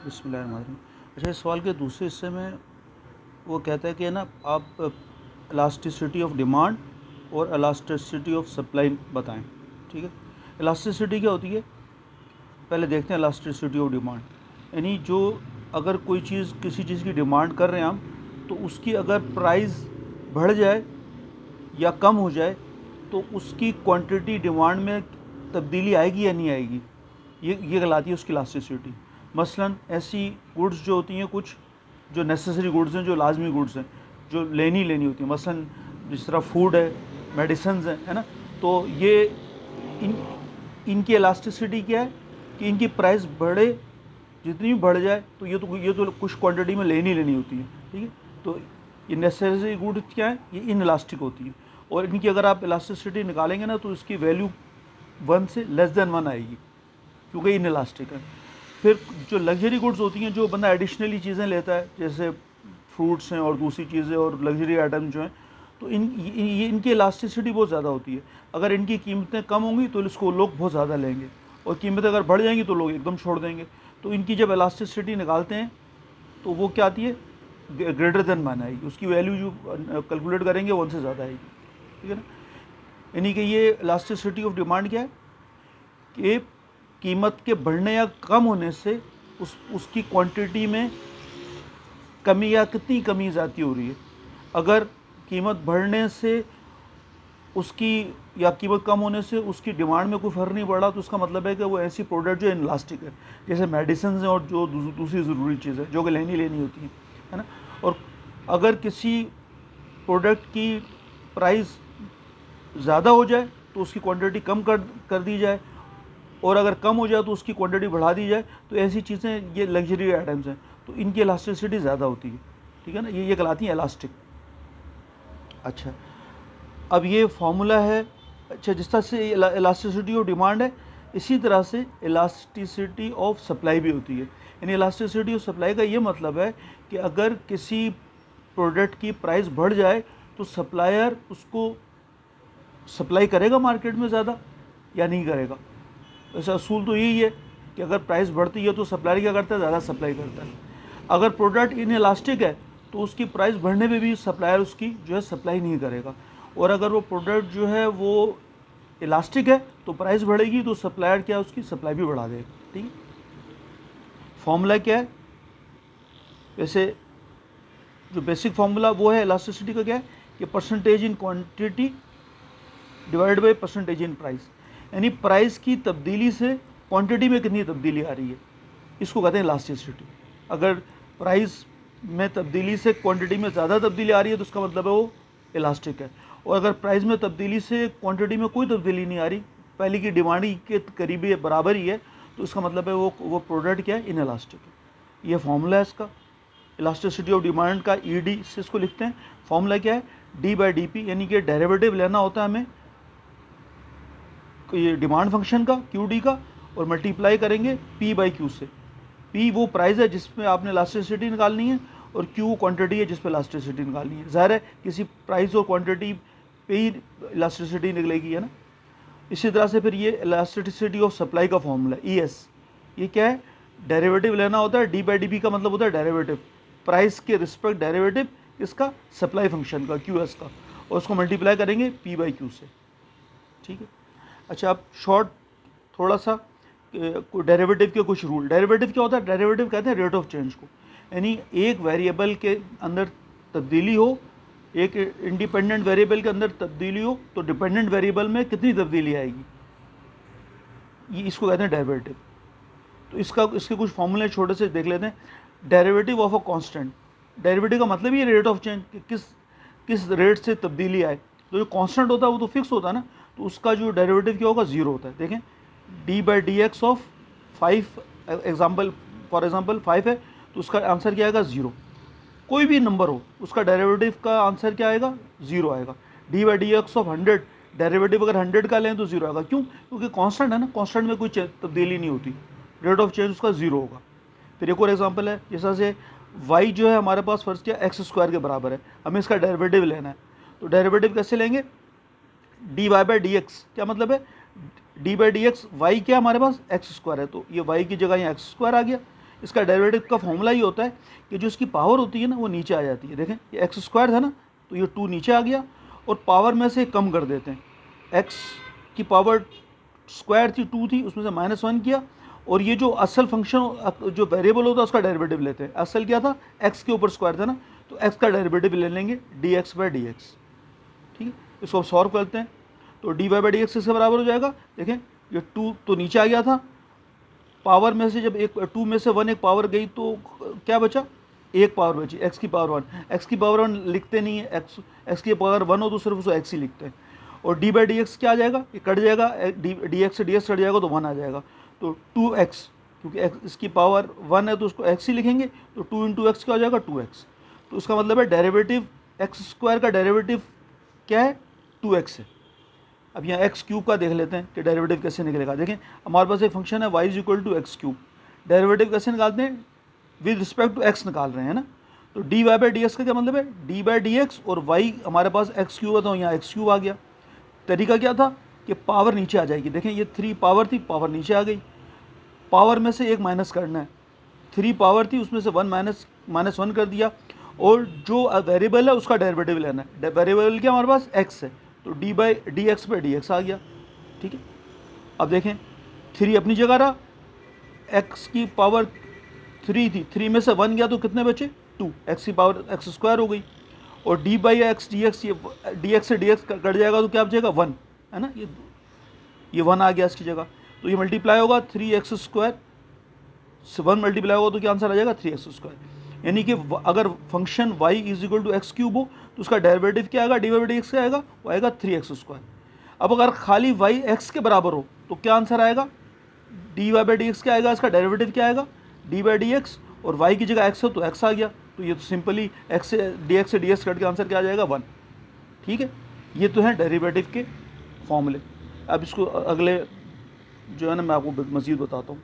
बिस्मिल्लाहिर्रहमानिर्रहीम। अच्छा, इस सवाल के दूसरे हिस्से में वो कहता है कि ना आप इलास्टिसिटी ऑफ डिमांड और इलास्टिसिटी ऑफ सप्लाई बताएं। ठीक है, इलास्टिसिटी क्या होती है, पहले देखते हैं इलास्टिसिटी ऑफ डिमांड। यानी जो अगर कोई चीज़ किसी चीज़ की डिमांड कर रहे हैं हम, तो उसकी अगर प्राइस बढ़ जाए या कम हो जाए तो उसकी क्वांटिटी डिमांड में तब्दीली आएगी या नहीं आएगी, ये कहलाती है उसकी इलास्टिसिटी। मसलन ऐसी गुड्स जो होती हैं, कुछ जो नेसेसरी गुड्स हैं, जो लाजमी गुड्स हैं, जो लेनी होती हैं, मसलन जिस तरह फूड है, मेडिसिन है ना, तो ये इनकी इलास्टिसिटी क्या है कि इनकी प्राइस बढ़े, जितनी भी बढ़ जाए तो ये तो कुछ क्वांटिटी में लेनी होती है। ठीक है, तो ये नेसेसरी गुड्स क्या है, ये इन इलास्टिक होती है, और इनकी अगर आप इलास्टिसिटी निकालेंगे ना तो इसकी वैल्यू 1 से लेस देन 1 आएगी, क्योंकि इन इलास्टिक है। फिर जो लग्जरी गुड्स होती हैं, जो बंदा एडिशनली चीज़ें लेता है, जैसे फ्रूट्स हैं और दूसरी चीज़ें और लग्जरी आइटम जो हैं, तो इनकी इलास्टिसिटी बहुत ज़्यादा होती है। अगर इनकी कीमतें कम होंगी तो इसको लोग बहुत ज़्यादा लेंगे, और कीमतें अगर बढ़ जाएंगी तो लोग एकदम छोड़ देंगे। तो इनकी जब इलास्टिसिटी निकालते हैं तो वो क्या आती है, ग्रेटर देन 1 आएगी, उसकी वैल्यू जो कैलकुलेट करेंगे 1 से ज़्यादा आएगी। ठीक है ना, यानी कि ये इलास्टिसिटी ऑफ डिमांड क्या है कि कीमत के बढ़ने या कम होने से उसकी क्वांटिटी में कमी या कितनी कमी ज़्यादा हो रही है। अगर कीमत बढ़ने से उसकी या कीमत कम होने से उसकी डिमांड में कोई फ़र्क नहीं पड़ा, तो उसका मतलब है कि वो ऐसी प्रोडक्ट जो इनलास्टिक है, जैसे मेडिसिन हैं और जो दूसरी ज़रूरी चीज़ है जो कि लेनी होती है ना। और अगर किसी प्रोडक्ट की प्राइस ज़्यादा हो जाए तो उसकी क्वांटिटी कम कर दी जाए, और अगर कम हो जाए तो उसकी क्वांटिटी बढ़ा दी जाए। तो ऐसी चीज़ें, ये लग्जरी आइटम्स हैं, तो इनकी इलास्टिसिटी ज़्यादा होती है। ठीक है ना, ये कहलाती हैं इलास्टिक। अच्छा, अब ये फार्मूला है। अच्छा, जिस तरह से इलास्टिसिटी ऑफ डिमांड है, इसी तरह से इलास्टिसिटी ऑफ सप्लाई भी होती है। यानी इलास्टिसिटी ऑफ सप्लाई का ये मतलब है कि अगर किसी प्रोडक्ट की प्राइस बढ़ जाए तो सप्लायर उसको सप्लाई करेगा मार्केट में ज़्यादा या नहीं करेगा। वैसे असूल तो यही है कि अगर प्राइस बढ़ती है तो सप्लायर क्या करता है, ज़्यादा सप्लाई करता है। अगर प्रोडक्ट इन इलास्टिक है तो उसकी प्राइस बढ़ने में भी सप्लायर उसकी जो है सप्लाई नहीं करेगा, और अगर वो प्रोडक्ट जो है वो इलास्टिक है तो प्राइस बढ़ेगी तो सप्लायर क्या उसकी सप्लाई भी बढ़ा देगा। ठीक है, फॉर्मूला क्या है, वैसे जो बेसिक फार्मूला वो है इलास्टिसिटी का, क्या है कि percentage in quantity divide by percentage in price. यानी प्राइस की तब्दीली से क्वांटिटी में कितनी तब्दीली आ रही है, इसको कहते हैं इलास्टिसिटी। अगर प्राइस में तब्दीली से क्वांटिटी में ज़्यादा तब्दीली आ रही है तो उसका मतलब है वो इलास्टिक है, और अगर प्राइस में तब्दीली से क्वांटिटी में कोई तब्दीली नहीं आ रही, पहले की डिमांड के करीबी बराबर ही है, तो इसका मतलब है वो प्रोडक्ट क्या है, इन इलास्टिक है। ये फॉर्मूला है इसका, इलास्टिसिटी ऑफ डिमांड का, ईडी से इसको लिखते हैं। फॉर्मूला क्या है, डी बाई डी पी, यानी कि डेरिवेटिव लेना होता है हमें ये डिमांड फंक्शन का, क्यू डी का, और मल्टीप्लाई करेंगे पी बाई क्यू से। पी वो प्राइस है जिसमें आपने इलास्टिसिटी निकालनी है, और क्यू क्वांटिटी है जिस पर इलास्टिसिटी निकालनी है। ज़ाहिर है किसी प्राइस और क्वांटिटी पे ही इलास्टिसिटी निकलेगी, है ना। इसी तरह से फिर ये इलास्टिसिटी ऑफ सप्लाई का फॉर्मूला ई एस, ये क्या है, डेरिवेटिव लेना होता है। डी बाई डी पी का मतलब होता है डेरिवेटिव, प्राइस के रिस्पेक्ट डेरिवेटिव इसका सप्लाई फंक्शन का, क्यू एस का, और उसको मल्टीप्लाई करेंगे पी बाई क्यू से। ठीक है, अच्छा, अब शॉर्ट थोड़ा सा डेरिवेटिव के कुछ रूल। डेरिवेटिव क्या होता है, डेरिवेटिव कहते हैं रेट ऑफ चेंज को, यानी एक वेरिएबल के अंदर तब्दीली हो, एक इंडिपेंडेंट वेरिएबल के अंदर तब्दीली हो, तो डिपेंडेंट वेरिएबल में कितनी तब्दीली आएगी, ये इसको कहते हैं डेरिवेटिव। तो इसके कुछ फॉर्मूले छोटे से देख लेते हैं। Derivative of a constant, derivative का मतलब ये रेट ऑफ चेंज, कि किस रेट से तब्दीली आए। तो जो कांस्टेंट होता है वो तो फिक्स होता है ना, तो उसका जो डेरिवेटिव क्या होगा, ज़ीरो होता है। देखें, D by D x of 5, for example 5 है, तो उसका आंसर क्या आएगा, ज़ीरो। कोई भी नंबर हो उसका डेरिवेटिव का आंसर क्या आएगा, ज़ीरो आएगा। D by D x of 100, derivative अगर 100 का लें तो ज़ीरो आएगा। क्यों, क्योंकि कांस्टेंट है ना, कांस्टेंट में कोई तब्दीली नहीं होती, रेट ऑफ चेंज उसका ज़ीरो होगा। फिर एक और एग्जांपल है, जैसा से y जो है हमारे पास फर्स्ट किया एक्स स्क्वायर के बराबर है, हमें इसका डेरिवेटिव लेना है। तो डेरिवेटिव कैसे लेंगे, D Y by D X, क्या मतलब है, D by D X, Y क्या हमारे पास एक्स स्क्वायर है, तो ये y की जगह यहाँ एक्स स्क्वायर आ गया। इसका डेरिवेटिव का फॉर्मूला ये होता है कि जो इसकी पावर होती है ना वो नीचे आ जाती है। देखें ये एक्स स्क्वायर था ना, तो ये 2 नीचे आ गया और पावर में से कम कर देते हैं। एक्स की पावर स्क्वायर थी 2 थी, उसमें से -1 किया, और ये जो असल फंक्शन जो वेरिएबल होता है उसका डेरिवेटिव लेते हैं। असल क्या था, एक्स के ऊपर स्क्वायर था ना, तो एक्स का डेरिवेटिव ले लेंगे dx/dx। ठीक है, इसको अब सॉल्व करते हैं तो dy/dx किसके बराबर हो जाएगा। देखें ये 2 तो नीचे आ गया था, पावर में से जब 2 में से 1 एक पावर गई तो क्या बचा, एक पावर बची, x की पावर 1। x की पावर 1 लिखते नहीं है, x की पावर 1 हो तो सिर्फ उसको x ही लिखते हैं। और d/dx क्या आ जाएगा, ये कट जाएगा, dx से dx कट जाएगा तो 1 आ जाएगा, तो 2x, क्योंकि x इसकी पावर 1 है तो उसको x ही लिखेंगे, तो 2 × x क्या हो जाएगा 2x। तो उसका मतलब है डेरिवेटिव x² का डेरिवेटिव क्या है, 2x है। अब यहाँ एक्स क्यूब का देख लेते हैं कि डेरिवेटिव कैसे निकलेगा। देखें हमारे पास एक फंक्शन है y = x³, डेरिवेटिव कैसे निकालते हैं, विद रिस्पेक्ट टू x निकाल रहे हैं ना, तो dy/dx का क्या मतलब है, d/dx, और y हमारे पास x³ है तो यहाँ x³ आ गया। तरीका क्या था कि पावर नीचे आ जाएगी। देखें ये 3 पावर थी, पावर नीचे आ गई, पावर में से एक माइनस करना है, 3 पावर थी उसमें से 1 कर दिया, और जो वेरिएबल है उसका डेरिवेटिव लेना है। वेरिएबल क्या हमारे पास x है, तो dx/dx आ गया। ठीक है, अब देखें 3 अपनी जगह रहा, x की पावर 3 थी, 3 में से 1 गया तो कितने बचे 2, x की पावर x² हो गई, और d/x/dx, ये dx से dx कट जाएगा तो क्या बचेगा 1, है ना, ये 1 आ गया इसकी जगह, तो ये मल्टीप्लाई होगा 3x² से 1 मल्टीप्लाई होगा तो क्या आंसर आ जाएगा 3x²। यानी कि अगर फंक्शन y = x³ हो तो उसका डेरिवेटिव क्या आएगा, dy/dx क्या आएगा, वो आएगा 3x²। अब अगर खाली y x के बराबर हो तो क्या आंसर आएगा, dy/dx क्या आएगा, इसका डेरिवेटिव क्या आएगा d/dx, और y की जगह x हो तो x आ गया, तो ये तो सिंपली x से dx कट के आंसर क्या आ जाएगा 1। ठीक है, ये तो है डेरिवेटिव के फॉर्मूले। अब इसको अगले जो है ना मैं आपको मज़ीद बताता हूँ।